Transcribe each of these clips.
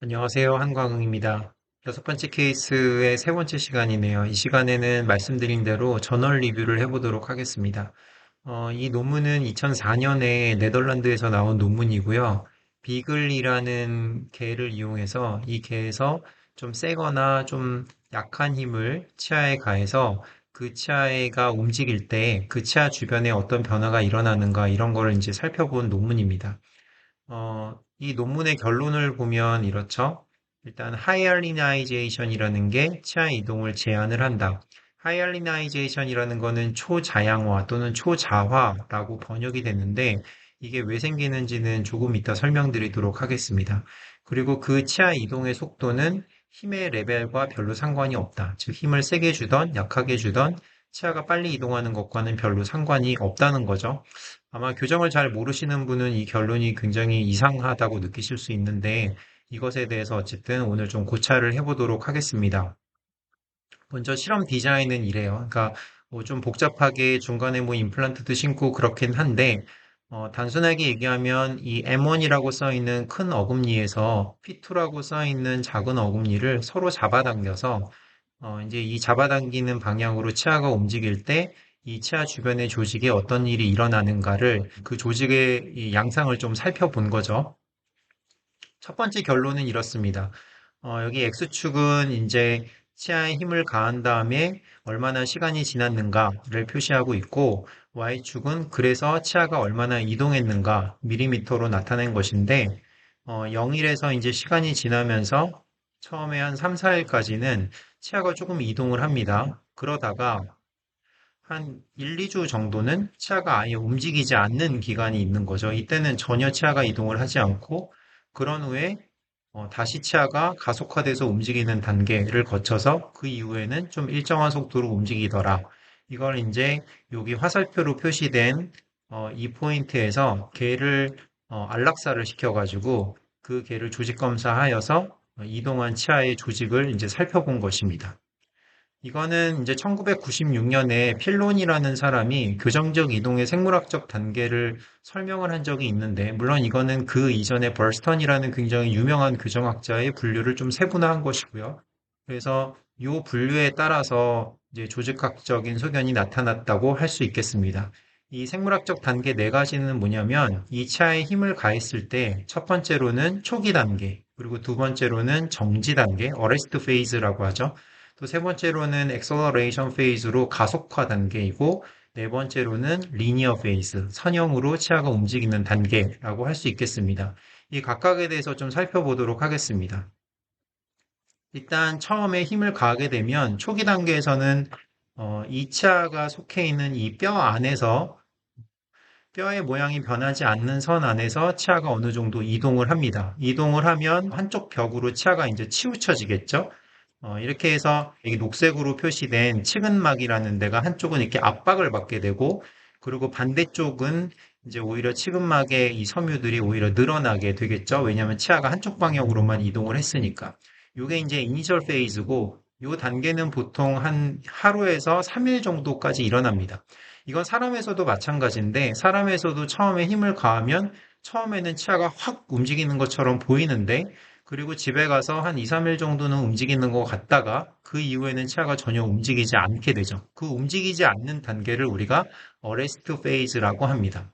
안녕하세요. 한광욱입니다. 여섯 번째 케이스의 세 번째 시간이네요. 이 시간에는 말씀드린 대로 저널 리뷰를 해보도록 하겠습니다. 이 논문은 2004년에 네덜란드에서 나온 논문이고요. 비글이라는 개를 이용해서 이 개에서 좀 세거나 좀 약한 힘을 치아에 가해서 그 치아가 움직일 때 그 치아 주변에 어떤 변화가 일어나는가 이런 거를 이제 살펴본 논문입니다. 이 논문의 결론을 보면 이렇죠. 일단 하이알리나이제이션이라는 게 치아 이동을 제한을 한다. 하이알리나이제이션이라는 거는 초자양화 또는 초자화라고 번역이 됐는데 이게 왜 생기는지는 조금 이따 설명드리도록 하겠습니다. 그리고 그 치아 이동의 속도는 힘의 레벨과 별로 상관이 없다. 즉 힘을 세게 주던 약하게 주던 치아가 빨리 이동하는 것과는 별로 상관이 없다는 거죠. 아마 교정을 잘 모르시는 분은 이 결론이 굉장히 이상하다고 느끼실 수 있는데 이것에 대해서 어쨌든 오늘 좀 고찰을 해보도록 하겠습니다. 먼저 실험 디자인은 이래요. 그러니까 뭐좀 복잡하게 중간에 뭐 임플란트도 심고 그렇긴 한데 단순하게 얘기하면 이 M1이라고 써 있는 큰 어금니에서 P2라고 써 있는 작은 어금니를 서로 잡아당겨서 이제 이 잡아당기는 방향으로 치아가 움직일 때 이 치아 주변의 조직에 어떤 일이 일어나는가를 그 조직의 이 양상을 좀 살펴본 거죠. 첫 번째 결론은 이렇습니다. 여기 X축은 이제 치아에 힘을 가한 다음에 얼마나 시간이 지났는가를 표시하고 있고, Y축은 그래서 치아가 얼마나 이동했는가 밀리미터로 나타낸 것인데, 0일에서 이제 시간이 지나면서 처음에 한 3, 4일까지는 치아가 조금 이동을 합니다. 그러다가 한 1, 2주 정도는 치아가 아예 움직이지 않는 기간이 있는 거죠. 이때는 전혀 치아가 이동을 하지 않고, 그런 후에 다시 치아가 가속화돼서 움직이는 단계를 거쳐서 그 이후에는 좀 일정한 속도로 움직이더라. 이걸 이제 여기 화살표로 표시된 이 포인트에서 개를 안락사를 시켜가지고 그 개를 조직 검사하여서 이동한 치아의 조직을 이제 살펴본 것입니다. 이거는 이제 1996년에 필론이라는 사람이 교정적 이동의 생물학적 단계를 설명을 한 적이 있는데, 물론 이거는 그 이전에 벌스턴이라는 굉장히 유명한 교정학자의 분류를 좀 세분화한 것이고요. 그래서 이 분류에 따라서 이제 조직학적인 소견이 나타났다고 할 수 있겠습니다. 이 생물학적 단계 네 가지는 뭐냐면, 이 치아에 힘을 가했을 때 첫 번째로는 초기 단계, 그리고 두 번째로는 정지 단계, 어레스트 페이즈라고 하죠. 또 세 번째로는 acceleration phase로 가속화 단계이고, 네 번째로는 linear phase, 선형으로 치아가 움직이는 단계라고 할 수 있겠습니다. 이 각각에 대해서 좀 살펴보도록 하겠습니다. 일단 처음에 힘을 가하게 되면 초기 단계에서는 이 치아가 속해 있는 이 뼈 안에서 뼈의 모양이 변하지 않는 선 안에서 치아가 어느 정도 이동을 합니다. 이동을 하면 한쪽 벽으로 치아가 이제 치우쳐지겠죠? 이렇게 해서 이 녹색으로 표시된 치근막이라는 데가 한쪽은 이렇게 압박을 받게 되고, 그리고 반대쪽은 이제 오히려 치근막의 이 섬유들이 오히려 늘어나게 되겠죠. 왜냐하면 치아가 한쪽 방향으로만 이동을 했으니까. 이게 이제 이니셜 페이즈고, 이 단계는 보통 한 하루에서 3일 정도까지 일어납니다. 이건 사람에서도 마찬가지인데, 사람에서도 처음에 힘을 가하면 처음에는 치아가 확 움직이는 것처럼 보이는데, 그리고 집에 가서 한 2, 3일 정도는 움직이는 것 같다가 그 이후에는 치아가 전혀 움직이지 않게 되죠. 그 움직이지 않는 단계를 우리가 어레스트 페이즈라고 합니다.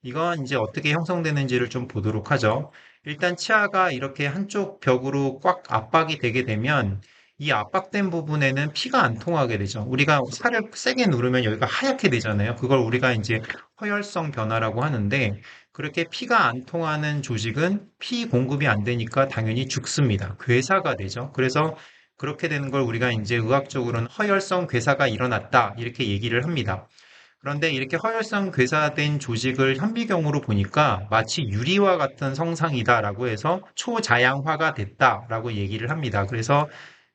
이건 이제 어떻게 형성되는지를 좀 보도록 하죠. 일단 치아가 이렇게 한쪽 벽으로 꽉 압박이 되게 되면 이 압박된 부분에는 피가 안 통하게 되죠. 우리가 살을 세게 누르면 여기가 하얗게 되잖아요. 그걸 우리가 이제 허혈성 변화라고 하는데, 그렇게 피가 안 통하는 조직은 피 공급이 안 되니까 당연히 죽습니다. 괴사가 되죠. 그래서 그렇게 되는 걸 우리가 이제 의학적으로는 허혈성 괴사가 일어났다 이렇게 얘기를 합니다. 그런데 이렇게 허혈성 괴사된 조직을 현미경으로 보니까 마치 유리와 같은 성상이다라고 해서 초자양화가 됐다라고 얘기를 합니다. 그래서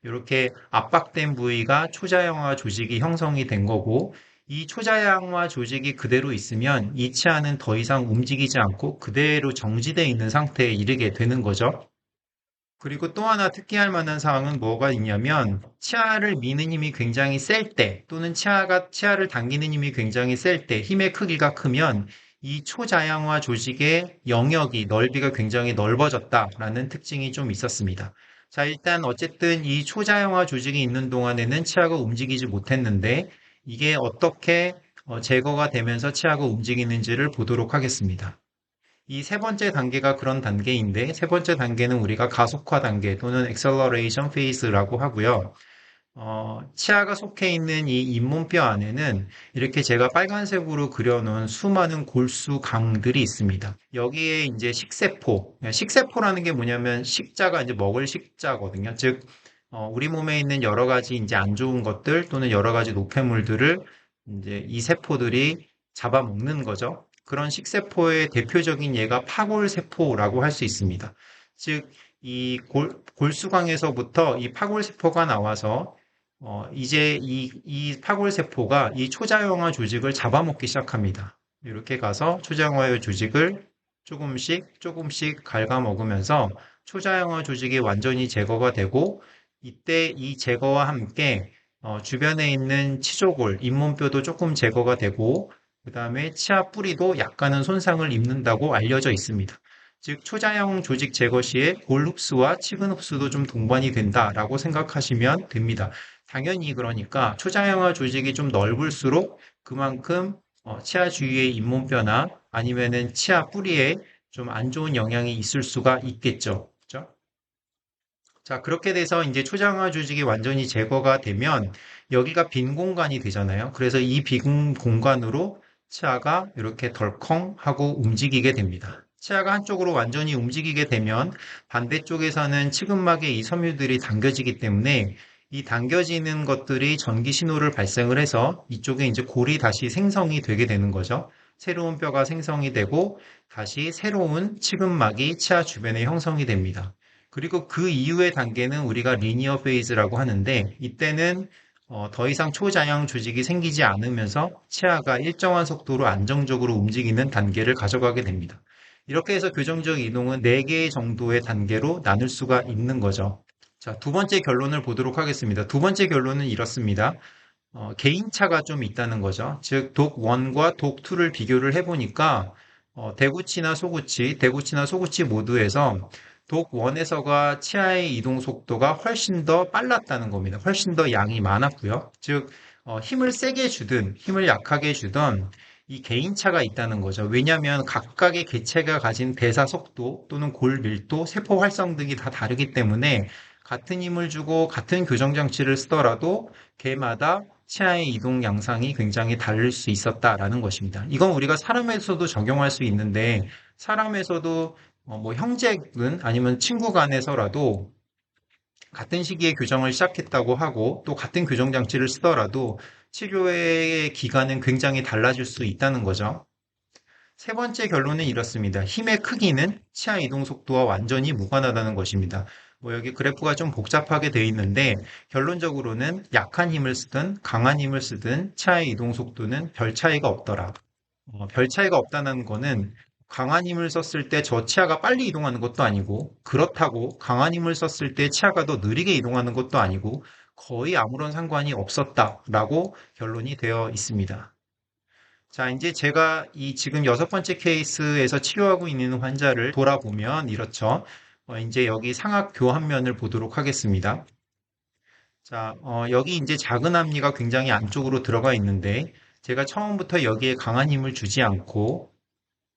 이렇게 압박된 부위가 초자양화 조직이 형성이 된 거고, 이 초자양화 조직이 그대로 있으면 이 치아는 더 이상 움직이지 않고 그대로 정지되어 있는 상태에 이르게 되는 거죠. 그리고 또 하나 특기할 만한 사항은 뭐가 있냐면, 치아를 미는 힘이 굉장히 셀 때, 또는 치아를 당기는 힘이 굉장히 셀 때, 힘의 크기가 크면 이 초자양화 조직의 영역이, 넓이가 굉장히 넓어졌다라는 특징이 좀 있었습니다. 자, 일단 어쨌든 이 초자양화 조직이 있는 동안에는 치아가 움직이지 못했는데 이게 어떻게 제거가 되면서 치아가 움직이는지를 보도록 하겠습니다. 이 세 번째 단계가 그런 단계인데 세 번째 단계는 우리가 가속화 단계 또는 acceleration phase라고 하고요. 치아가 속해 있는 이 잇몸뼈 안에는 이렇게 제가 빨간색으로 그려놓은 수많은 골수강들이 있습니다. 여기에 이제 식세포, 식세포라는 게 뭐냐면 식자가 이제 먹을 식자거든요. 즉, 우리 몸에 있는 여러 가지 이제 안 좋은 것들 또는 여러 가지 노폐물들을 이제 이 세포들이 잡아먹는 거죠. 그런 식세포의 대표적인 예가 파골세포라고 할 수 있습니다. 즉, 이 골수광에서부터 이 파골세포가 나와서 이제 이 파골세포가 이 초자형화 조직을 잡아먹기 시작합니다. 이렇게 가서 초자형화 조직을 조금씩 조금씩 갉아먹으면서 초자형화 조직이 완전히 제거가 되고 이때 이 제거와 함께 주변에 있는 치조골, 잇몸뼈도 조금 제거가 되고 그 다음에 치아 뿌리도 약간은 손상을 입는다고 알려져 있습니다. 즉 초자형 조직 제거 시에 골 흡수와 치근 흡수도 좀 동반이 된다라고 생각하시면 됩니다. 당연히 그러니까 초자형화 조직이 좀 넓을수록 그만큼 치아 주위의 잇몸뼈나 아니면은 치아 뿌리에 좀 안 좋은 영향이 있을 수가 있겠죠. 그죠? 자, 그렇게 돼서 이제 초장화 조직이 완전히 제거가 되면 여기가 빈 공간이 되잖아요. 그래서 이 빈 공간으로 치아가 이렇게 덜컹 하고 움직이게 됩니다. 치아가 한쪽으로 완전히 움직이게 되면 반대쪽에서는 치근막에 이 섬유들이 당겨지기 때문에 이 당겨지는 것들이 전기 신호를 발생을 해서 이쪽에 이제 골이 다시 생성이 되게 되는 거죠. 새로운 뼈가 생성이 되고 다시 새로운 치근막이 치아 주변에 형성이 됩니다. 그리고 그 이후의 단계는 우리가 리니어 페이즈라고 하는데 이때는 더 이상 초자양 조직이 생기지 않으면서 치아가 일정한 속도로 안정적으로 움직이는 단계를 가져가게 됩니다. 이렇게 해서 교정적 이동은 4개 정도의 단계로 나눌 수가 있는 거죠. 자, 두 번째 결론을 보도록 하겠습니다. 두 번째 결론은 이렇습니다. 개인차가 좀 있다는 거죠. 즉, 독 1과 독 2를 비교를 해보니까 대구치나 소구치 모두에서 독 1에서가 치아의 이동 속도가 훨씬 더 빨랐다는 겁니다. 훨씬 더 양이 많았고요. 즉, 힘을 세게 주든 힘을 약하게 주든 이 개인차가 있다는 거죠. 왜냐하면 각각의 개체가 가진 대사 속도 또는 골 밀도, 세포 활성 등이 다 다르기 때문에 같은 힘을 주고 같은 교정 장치를 쓰더라도 개마다 치아의 이동 양상이 굉장히 다를 수 있었다라는 것입니다. 이건 우리가 사람에서도 적용할 수 있는데 사람에서도 뭐 형제든 아니면 친구 간에서라도 같은 시기에 교정을 시작했다고 하고 또 같은 교정 장치를 쓰더라도 치료의 기간은 굉장히 달라질 수 있다는 거죠. 세 번째 결론은 이렇습니다. 힘의 크기는 치아 이동 속도와 완전히 무관하다는 것입니다. 뭐 여기 그래프가 좀 복잡하게 되어 있는데 결론적으로는 약한 힘을 쓰든 강한 힘을 쓰든 치아의 이동 속도는 별 차이가 없더라. 별 차이가 없다는 거는 강한 힘을 썼을 때 저 치아가 빨리 이동하는 것도 아니고 그렇다고 강한 힘을 썼을 때 치아가 더 느리게 이동하는 것도 아니고 거의 아무런 상관이 없었다라고 결론이 되어 있습니다. 자, 이제 제가 이 지금 여섯 번째 케이스에서 치료하고 있는 환자를 돌아보면 이렇죠. 이제 여기 상악 교환면을 보도록 하겠습니다. 자, 여기 이제 작은 앞니가 굉장히 안쪽으로 들어가 있는데 제가 처음부터 여기에 강한 힘을 주지 않고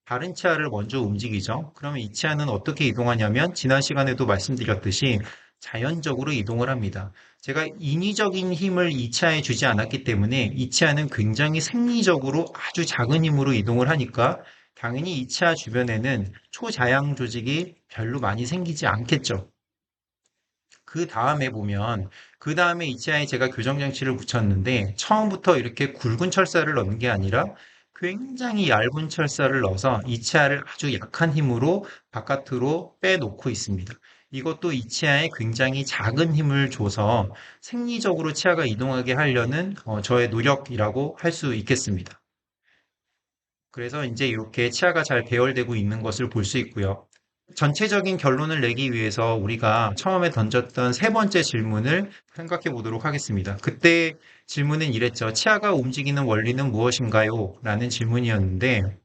다른 치아를 먼저 움직이죠. 그러면 이 치아는 어떻게 이동하냐면 지난 시간에도 말씀드렸듯이 자연적으로 이동을 합니다. 제가 인위적인 힘을 이 치아에 주지 않았기 때문에 이 치아는 굉장히 생리적으로 아주 작은 힘으로 이동을 하니까 당연히 이 치아 주변에는 초자양 조직이 별로 많이 생기지 않겠죠. 그 다음에 보면 그 다음에 이 치아에 제가 교정장치를 붙였는데 처음부터 이렇게 굵은 철사를 넣는 게 아니라 굉장히 얇은 철사를 넣어서 이 치아를 아주 약한 힘으로 바깥으로 빼놓고 있습니다. 이것도 이 치아에 굉장히 작은 힘을 줘서 생리적으로 치아가 이동하게 하려는 저의 노력이라고 할 수 있겠습니다. 그래서 이제 이렇게 치아가 잘 배열되고 있는 것을 볼 수 있고요. 전체적인 결론을 내기 위해서 우리가 처음에 던졌던 세 번째 질문을 생각해 보도록 하겠습니다. 그때 질문은 이랬죠. 치아가 움직이는 원리는 무엇인가요? 라는 질문이었는데,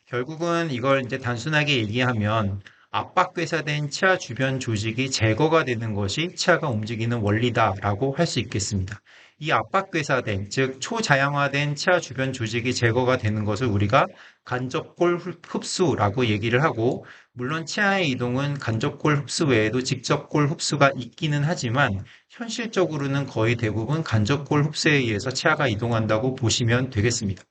결국은 이걸 이제 단순하게 얘기하면 압박괴사된 치아 주변 조직이 제거가 되는 것이 치아가 움직이는 원리다라고 할 수 있겠습니다. 이 압박괴사된, 즉 초자양화된 치아 주변 조직이 제거가 되는 것을 우리가 간접골 흡수라고 얘기를 하고, 물론 치아의 이동은 간접골 흡수 외에도 직접골 흡수가 있기는 하지만 현실적으로는 거의 대부분 간접골 흡수에 의해서 치아가 이동한다고 보시면 되겠습니다.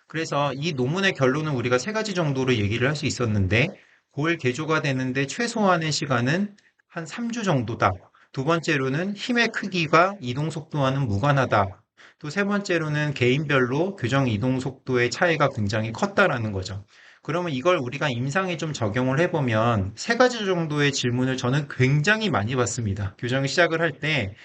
그래서 이 논문의 결론은 우리가 세 가지 정도로 얘기를 할 수 있었는데, 골 개조가 되는데 최소한의 시간은 한 3주 정도다. 두 번째로는 힘의 크기가 이동 속도와는 무관하다. 또 세 번째로는 개인별로 교정 이동 속도의 차이가 굉장히 컸다라는 거죠. 그러면 이걸 우리가 임상에 좀 적용을 해보면 세 가지 정도의 질문을 저는 굉장히 많이 받습니다. 교정 시작을 할 때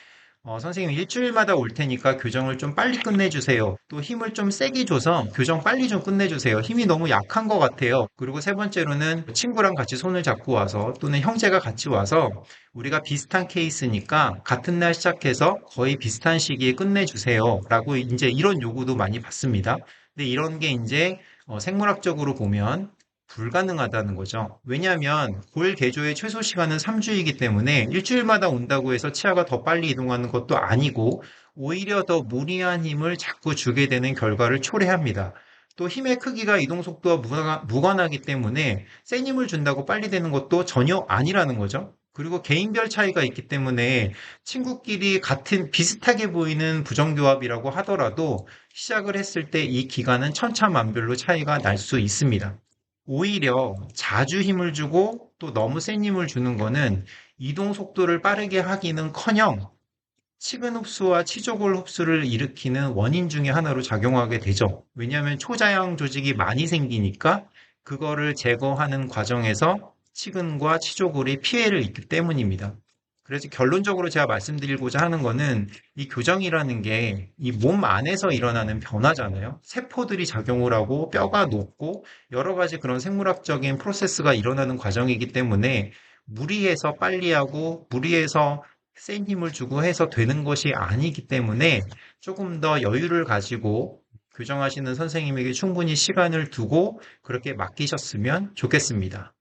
선생님 일주일마다 올 테니까 교정을 좀 빨리 끝내주세요. 또 힘을 좀 세게 줘서 교정 빨리 좀 끝내주세요. 힘이 너무 약한 것 같아요. 그리고 세 번째로는 친구랑 같이 손을 잡고 와서 또는 형제가 같이 와서 우리가 비슷한 케이스니까 같은 날 시작해서 거의 비슷한 시기에 끝내주세요. 라고 이제 이런 요구도 많이 받습니다. 근데 이런 게 이제 생물학적으로 보면 불가능하다는 거죠. 왜냐하면 골 개조의 최소 시간은 3주이기 때문에 일주일마다 온다고 해서 치아가 더 빨리 이동하는 것도 아니고 오히려 더 무리한 힘을 자꾸 주게 되는 결과를 초래합니다. 또 힘의 크기가 이동 속도와 무관하기 때문에 센 힘을 준다고 빨리 되는 것도 전혀 아니라는 거죠. 그리고 개인별 차이가 있기 때문에 친구끼리 같은 비슷하게 보이는 부정교합이라고 하더라도 시작을 했을 때 이 기간은 천차만별로 차이가 날 수 있습니다. 오히려 자주 힘을 주고 또 너무 센 힘을 주는 거는 이동 속도를 빠르게 하기는커녕 치근 흡수와 치조골 흡수를 일으키는 원인 중에 하나로 작용하게 되죠. 왜냐하면 초자양 조직이 많이 생기니까 그거를 제거하는 과정에서 치근과 치조골이 피해를 입기 때문입니다. 그래서 결론적으로 제가 말씀드리고자 하는 거는 이 교정이라는 게 이 몸 안에서 일어나는 변화잖아요. 세포들이 작용을 하고 뼈가 녹고 여러 가지 그런 생물학적인 프로세스가 일어나는 과정이기 때문에 무리해서 빨리 하고 무리해서 센 힘을 주고 해서 되는 것이 아니기 때문에 조금 더 여유를 가지고 교정하시는 선생님에게 충분히 시간을 두고 그렇게 맡기셨으면 좋겠습니다.